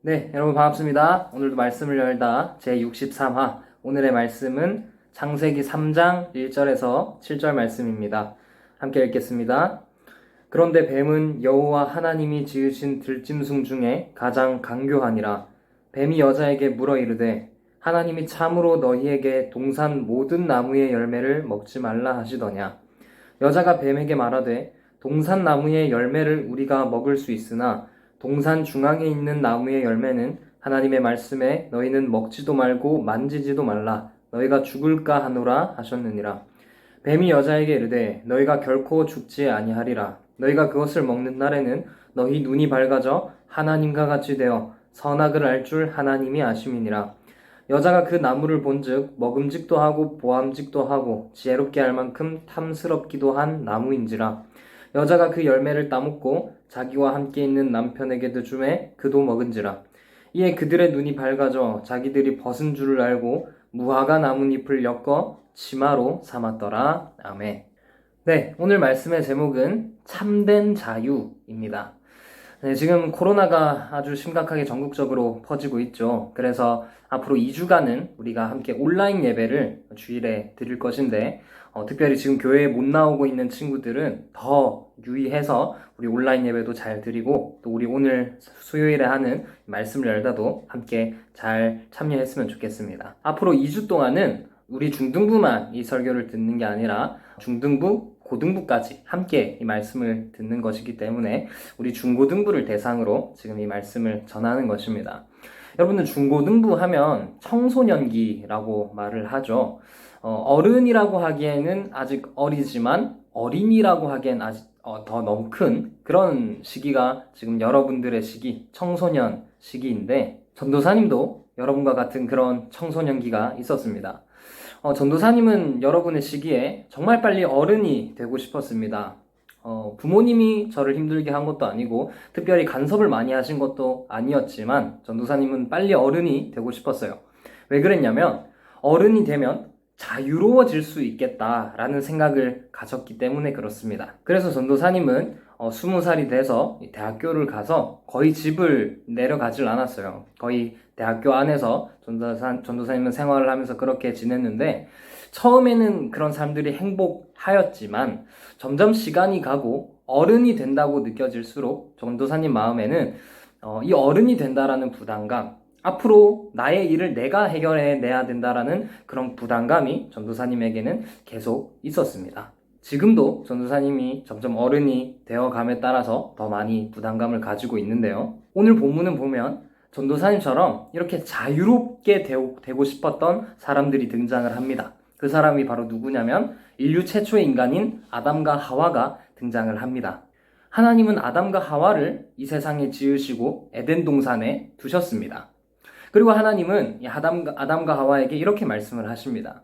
네, 여러분 반갑습니다. 오늘도 말씀을 열다 제63화. 오늘의 말씀은 창세기 3장 1절에서 7절 말씀입니다. 함께 읽겠습니다. 그런데 뱀은 여호와 하나님이 지으신 들짐승 중에 가장 간교하니라. 뱀이 여자에게 물어 이르되 하나님이 참으로 너희에게 동산 모든 나무의 열매를 먹지 말라 하시더냐. 여자가 뱀에게 말하되 동산 나무의 열매를 우리가 먹을 수 있으나 동산 중앙에 있는 나무의 열매는 하나님의 말씀에 너희는 먹지도 말고 만지지도 말라 너희가 죽을까 하노라 하셨느니라. 뱀이 여자에게 이르되 너희가 결코 죽지 아니하리라. 너희가 그것을 먹는 날에는 너희 눈이 밝아져 하나님과 같이 되어 선악을 알 줄 하나님이 아심이니라. 여자가 그 나무를 본즉 먹음직도 하고 보암직도 하고 지혜롭게 할 만큼 탐스럽기도 한 나무인지라. 여자가 그 열매를 따먹고 자기와 함께 있는 남편에게도 주매 그도 먹은지라. 이에 그들의 눈이 밝아져 자기들이 벗은 줄을 알고 무화과 나뭇잎을 엮어 치마로 삼았더라. 아멘. 네, 오늘 말씀의 제목은 참된 자유입니다. 네, 지금 코로나가 아주 심각하게 전국적으로 퍼지고 있죠. 그래서 앞으로 2주간은 우리가 함께 온라인 예배를 주일에 드릴 것인데, 특별히 지금 교회에 못 나오고 있는 친구들은 더 유의해서 우리 온라인 예배도 잘 드리고, 또 우리 오늘 수요일에 하는 말씀을 열다도 함께 잘 참여했으면 좋겠습니다. 앞으로 2주 동안은 우리 중등부만 이 설교를 듣는 게 아니라 중등부, 고등부까지 함께 이 말씀을 듣는 것이기 때문에 우리 중고등부를 대상으로 지금 이 말씀을 전하는 것입니다. 여러분들 중고등부 하면 청소년기라고 말을 하죠. 어른이라고 하기에는 아직 어리지만 어린이라고 하기엔 아직 더 너무 큰 그런 시기가 지금 여러분들의 시기, 청소년 시기인데 전도사님도 여러분과 같은 그런 청소년기가 있었습니다. 전도사님은 여러분의 시기에 정말 빨리 어른이 되고 싶었습니다. 부모님이 저를 힘들게 한 것도 아니고 특별히 간섭을 많이 하신 것도 아니었지만 전도사님은 빨리 어른이 되고 싶었어요. 왜 그랬냐면 어른이 되면 자유로워질 수 있겠다라는 생각을 가졌기 때문에 그렇습니다. 그래서 전도사님은 20살이 돼서 대학교를 가서 거의 집을 내려가질 않았어요. 거의 대학교 안에서 전도사님은 생활을 하면서 그렇게 지냈는데 처음에는 그런 사람들이 행복하였지만 점점 시간이 가고 어른이 된다고 느껴질수록 전도사님 마음에는 이 어른이 된다라는 부담감, 앞으로 나의 일을 내가 해결해내야 된다라는 그런 부담감이 전도사님에게는 계속 있었습니다. 지금도 전도사님이 점점 어른이 되어감에 따라서 더 많이 부담감을 가지고 있는데요. 오늘 본문은 보면 전도사님처럼 이렇게 자유롭게 되고 싶었던 사람들이 등장을 합니다. 그 사람이 바로 누구냐면 인류 최초의 인간인 아담과 하와가 등장을 합니다. 하나님은 아담과 하와를 이 세상에 지으시고 에덴 동산에 두셨습니다. 그리고 하나님은 이 아담과 하와에게 이렇게 말씀을 하십니다.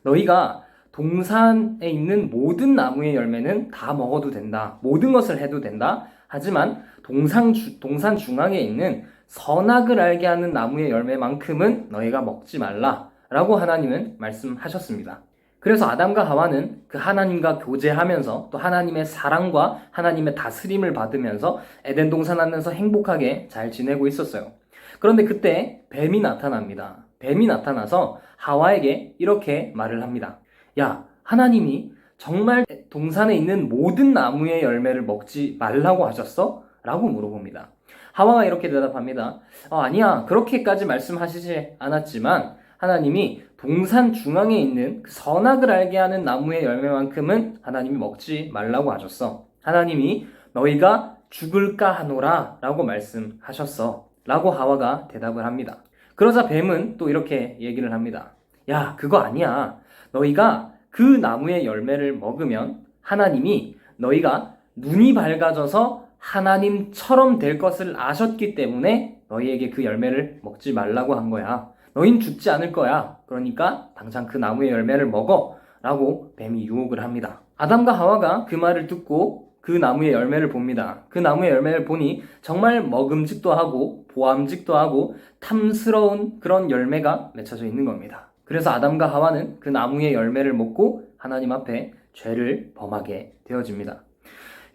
너희가 동산에 있는 모든 나무의 열매는 다 먹어도 된다. 모든 것을 해도 된다. 하지만 동산 중앙에 있는 선악을 알게 하는 나무의 열매만큼은 너희가 먹지 말라. 라고 하나님은 말씀하셨습니다. 그래서 아담과 하와는 그 하나님과 교제하면서 또 하나님의 사랑과 하나님의 다스림을 받으면서 에덴 동산 안에서 행복하게 잘 지내고 있었어요. 그런데 그때 뱀이 나타납니다. 뱀이 나타나서 하와에게 이렇게 말을 합니다. 야, 하나님이 정말 동산에 있는 모든 나무의 열매를 먹지 말라고 하셨어? 라고 물어봅니다. 하와가 이렇게 대답합니다. 아니야, 그렇게까지 말씀하시지 않았지만 하나님이 동산 중앙에 있는 그 선악을 알게 하는 나무의 열매만큼은 하나님이 먹지 말라고 하셨어. 하나님이 너희가 죽을까 하노라 라고 말씀하셨어. 라고 하와가 대답을 합니다. 그러자 뱀은 또 이렇게 얘기를 합니다. 야, 그거 아니야. 너희가 그 나무의 열매를 먹으면 하나님이 너희가 눈이 밝아져서 하나님처럼 될 것을 아셨기 때문에 너희에게 그 열매를 먹지 말라고 한 거야. 너희는 죽지 않을 거야. 그러니까 당장 그 나무의 열매를 먹어. 라고 뱀이 유혹을 합니다. 아담과 하와가 그 말을 듣고 그 나무의 열매를 봅니다. 그 나무의 열매를 보니 정말 먹음직도 하고 보암직도 하고 탐스러운 그런 열매가 맺혀져 있는 겁니다. 그래서 아담과 하와는 그 나무의 열매를 먹고 하나님 앞에 죄를 범하게 되어집니다.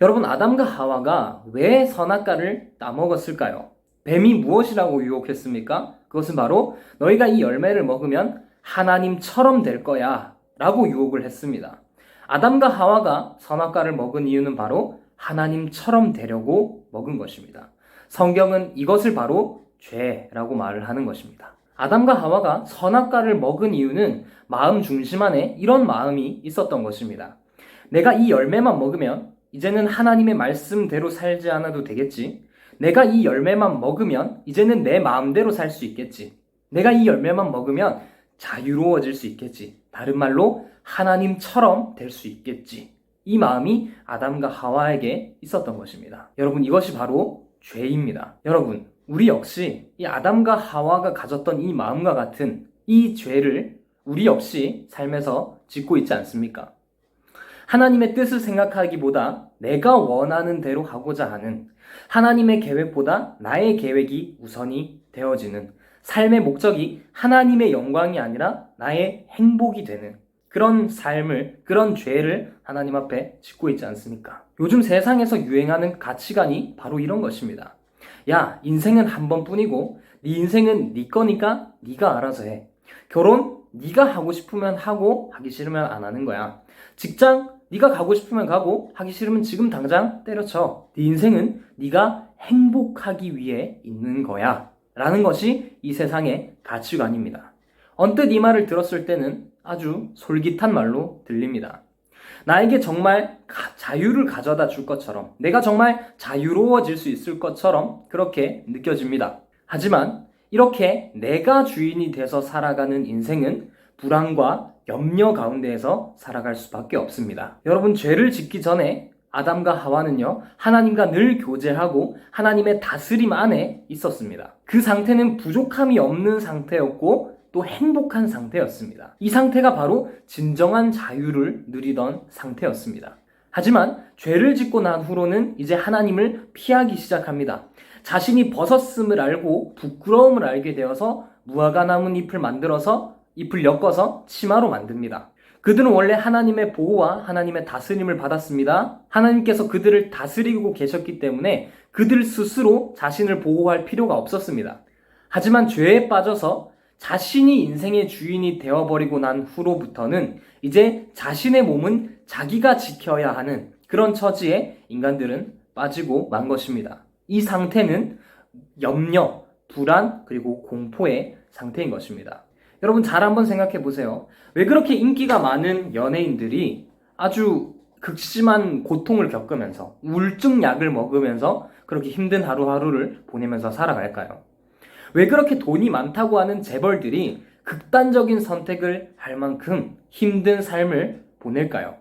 여러분, 아담과 하와가 왜 선악과를 따먹었을까요? 뱀이 무엇이라고 유혹했습니까? 그것은 바로 너희가 이 열매를 먹으면 하나님처럼 될 거야 라고 유혹을 했습니다. 아담과 하와가 선악과를 먹은 이유는 바로 하나님처럼 되려고 먹은 것입니다. 성경은 이것을 바로 죄라고 말을 하는 것입니다. 아담과 하와가 선악과를 먹은 이유는 마음 중심 안에 이런 마음이 있었던 것입니다. 내가 이 열매만 먹으면 이제는 하나님의 말씀대로 살지 않아도 되겠지. 내가 이 열매만 먹으면 이제는 내 마음대로 살 수 있겠지. 내가 이 열매만 먹으면 자유로워질 수 있겠지. 다른 말로 하나님처럼 될 수 있겠지. 이 마음이 아담과 하와에게 있었던 것입니다. 여러분, 이것이 바로 죄입니다. 여러분, 우리 역시 이 아담과 하와가 가졌던 이 마음과 같은 이 죄를 우리 역시 삶에서 짓고 있지 않습니까? 하나님의 뜻을 생각하기보다 내가 원하는 대로 하고자 하는, 하나님의 계획보다 나의 계획이 우선이 되어지는, 삶의 목적이 하나님의 영광이 아니라 나의 행복이 되는 그런 삶을, 그런 죄를 하나님 앞에 짓고 있지 않습니까? 요즘 세상에서 유행하는 가치관이 바로 이런 것입니다. 야, 인생은 한 번뿐이고 네 인생은 네 거니까 네가 알아서 해. 결혼 네가 하고 싶으면 하고 하기 싫으면 안 하는 거야. 직장 네가 가고 싶으면 가고 하기 싫으면 지금 당장 때려쳐. 네 인생은 네가 행복하기 위해 있는 거야 라는 것이 이 세상의 가치관입니다. 언뜻 이 말을 들었을 때는 아주 솔깃한 말로 들립니다. 나에게 정말 자유를 가져다 줄 것처럼, 내가 정말 자유로워질 수 있을 것처럼 그렇게 느껴집니다. 하지만 이렇게 내가 주인이 돼서 살아가는 인생은 불안과 염려 가운데에서 살아갈 수밖에 없습니다. 여러분, 죄를 짓기 전에 아담과 하와는요, 하나님과 늘 교제하고 하나님의 다스림 안에 있었습니다. 그 상태는 부족함이 없는 상태였고 또 행복한 상태였습니다. 이 상태가 바로 진정한 자유를 누리던 상태였습니다. 하지만 죄를 짓고 난 후로는 이제 하나님을 피하기 시작합니다. 자신이 벗었음을 알고 부끄러움을 알게 되어서 무화과 나뭇잎을 만들어서 잎을 엮어서 치마로 만듭니다. 그들은 원래 하나님의 보호와 하나님의 다스림을 받았습니다. 하나님께서 그들을 다스리고 계셨기 때문에 그들 스스로 자신을 보호할 필요가 없었습니다. 하지만 죄에 빠져서 자신이 인생의 주인이 되어버리고 난 후로부터는 이제 자신의 몸은 자기가 지켜야 하는 그런 처지에 인간들은 빠지고 만 것입니다. 이 상태는 염려, 불안, 그리고 공포의 상태인 것입니다. 여러분, 잘 한번 생각해 보세요. 왜 그렇게 인기가 많은 연예인들이 아주 극심한 고통을 겪으면서 우울증 약을 먹으면서 그렇게 힘든 하루하루를 보내면서 살아갈까요? 왜 그렇게 돈이 많다고 하는 재벌들이 극단적인 선택을 할 만큼 힘든 삶을 보낼까요?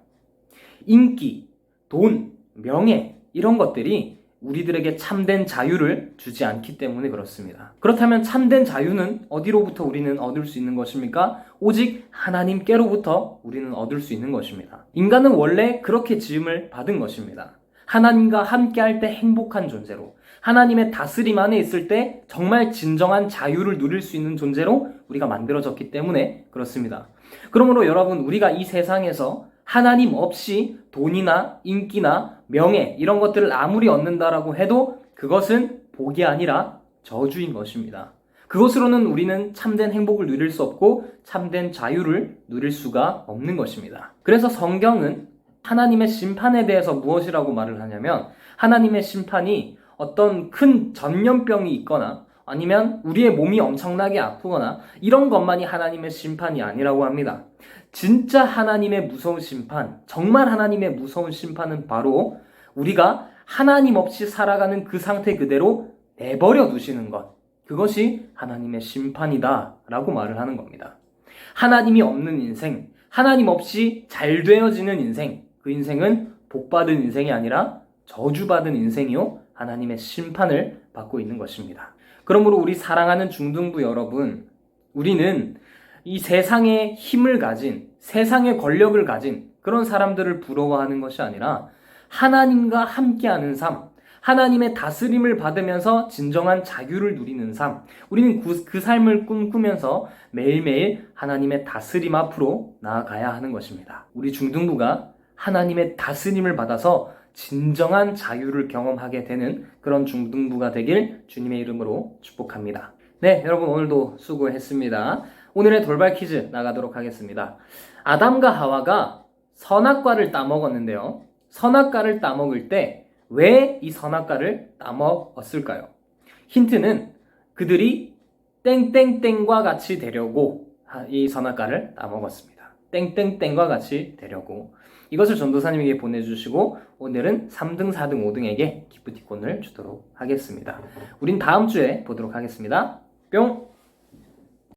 인기, 돈, 명예 이런 것들이 우리들에게 참된 자유를 주지 않기 때문에 그렇습니다. 그렇다면 참된 자유는 어디로부터 우리는 얻을 수 있는 것입니까? 오직 하나님께로부터 우리는 얻을 수 있는 것입니다. 인간은 원래 그렇게 지음을 받은 것입니다. 하나님과 함께 할 때 행복한 존재로, 하나님의 다스림 안에 있을 때 정말 진정한 자유를 누릴 수 있는 존재로 우리가 만들어졌기 때문에 그렇습니다. 그러므로 여러분, 우리가 이 세상에서 하나님 없이 돈이나 인기나 명예 이런 것들을 아무리 얻는다라고 해도 그것은 복이 아니라 저주인 것입니다. 그것으로는 우리는 참된 행복을 누릴 수 없고 참된 자유를 누릴 수가 없는 것입니다. 그래서 성경은 하나님의 심판에 대해서 무엇이라고 말을 하냐면, 하나님의 심판이 어떤 큰 전염병이 있거나 아니면 우리의 몸이 엄청나게 아프거나 이런 것만이 하나님의 심판이 아니라고 합니다. 진짜 하나님의 무서운 심판, 정말 하나님의 무서운 심판은 바로 우리가 하나님 없이 살아가는 그 상태 그대로 내버려 두시는 것, 그것이 하나님의 심판이다 라고 말을 하는 겁니다. 하나님이 없는 인생, 하나님 없이 잘 되어지는 인생, 그 인생은 복받은 인생이 아니라 저주받은 인생이요, 하나님의 심판을 받고 있는 것입니다. 그러므로 우리 사랑하는 중등부 여러분, 우리는 이 세상의 힘을 가진, 세상의 권력을 가진 그런 사람들을 부러워하는 것이 아니라 하나님과 함께하는 삶, 하나님의 다스림을 받으면서 진정한 자유를 누리는 삶, 우리는 그 삶을 꿈꾸면서 매일매일 하나님의 다스림 앞으로 나아가야 하는 것입니다. 우리 중등부가 하나님의 다스림을 받아서 진정한 자유를 경험하게 되는 그런 중등부가 되길 주님의 이름으로 축복합니다. 네, 여러분 오늘도 수고했습니다. 오늘의 돌발 퀴즈 나가도록 하겠습니다. 아담과 하와가 선악과를 따먹었는데요. 선악과를 따먹을 때 왜 이 선악과를 따먹었을까요? 힌트는 그들이 땡땡땡과 같이 되려고 이 선악과를 따먹었습니다. 땡땡땡과 같이 되려고. 이것을 전도사님에게 보내주시고 오늘은 3등, 4등, 5등에게 기프티콘을 주도록 하겠습니다. 우린 다음 주에 보도록 하겠습니다. 뿅!